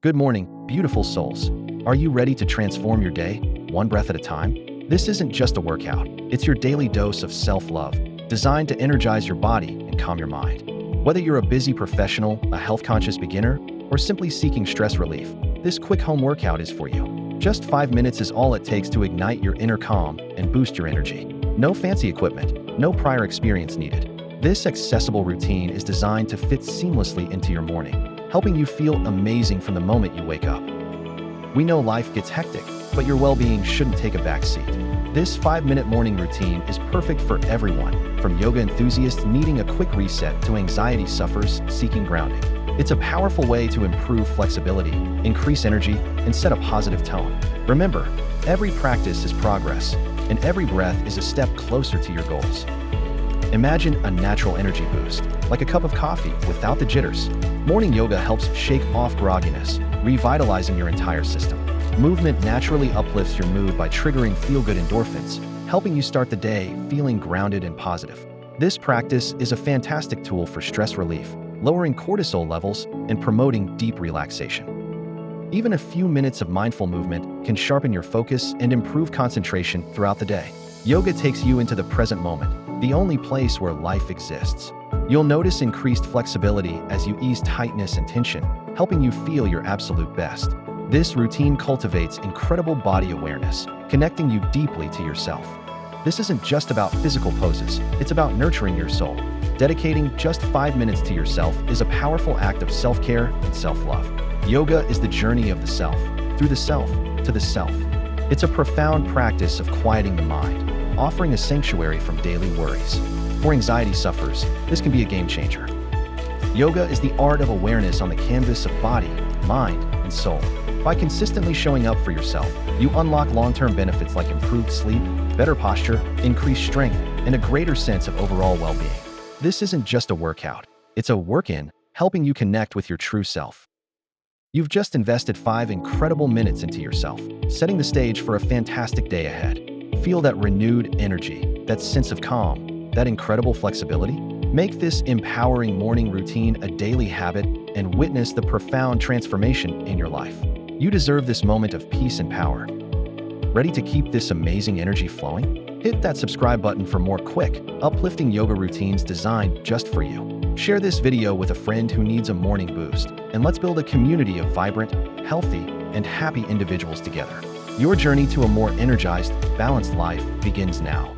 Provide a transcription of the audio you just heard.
Good morning, beautiful souls. Are you ready to transform your day, one breath at a time? This isn't just a workout, it's your daily dose of self-love, designed to energize your body and calm your mind. Whether you're a busy professional, a health-conscious beginner, or simply seeking stress relief, this quick home workout is for you. Just 5 minutes is all it takes to ignite your inner calm and boost your energy. No fancy equipment, no prior experience needed. This accessible routine is designed to fit seamlessly into your morning, helping you feel amazing from the moment you wake up. We know life gets hectic, but your well-being shouldn't take a back seat. This 5-minute morning routine is perfect for everyone, from yoga enthusiasts needing a quick reset to anxiety sufferers seeking grounding. It's a powerful way to improve flexibility, increase energy, and set a positive tone. Remember, every practice is progress, and every breath is a step closer to your goals. Imagine a natural energy boost, like a cup of coffee without the jitters. Morning yoga helps shake off grogginess, revitalizing your entire system. Movement naturally uplifts your mood by triggering feel-good endorphins, helping you start the day feeling grounded and positive. This practice is a fantastic tool for stress relief, lowering cortisol levels, and promoting deep relaxation. Even a few minutes of mindful movement can sharpen your focus and improve concentration throughout the day. Yoga takes you into the present moment, the only place where life exists. You'll notice increased flexibility as you ease tightness and tension, helping you feel your absolute best. This routine cultivates incredible body awareness, connecting you deeply to yourself. This isn't just about physical poses, it's about nurturing your soul. Dedicating just 5 minutes to yourself is a powerful act of self-care and self-love. Yoga is the journey of the self, through the self, to the self. It's a profound practice of quieting the mind, offering a sanctuary from daily worries. For anxiety sufferers, this can be a game changer. Yoga is the art of awareness on the canvas of body, mind, and soul. By consistently showing up for yourself, you unlock long-term benefits like improved sleep, better posture, increased strength, and a greater sense of overall well-being. This isn't just a workout, it's a work-in, helping you connect with your true self. You've just invested 5 incredible minutes into yourself, setting the stage for a fantastic day ahead. Feel that renewed energy, that sense of calm, that incredible flexibility? Make this empowering morning routine a daily habit and witness the profound transformation in your life. You deserve this moment of peace and power. Ready to keep this amazing energy flowing? Hit that subscribe button for more quick, uplifting yoga routines designed just for you. Share this video with a friend who needs a morning boost, and let's build a community of vibrant, healthy, and happy individuals together. Your journey to a more energized, balanced life begins now.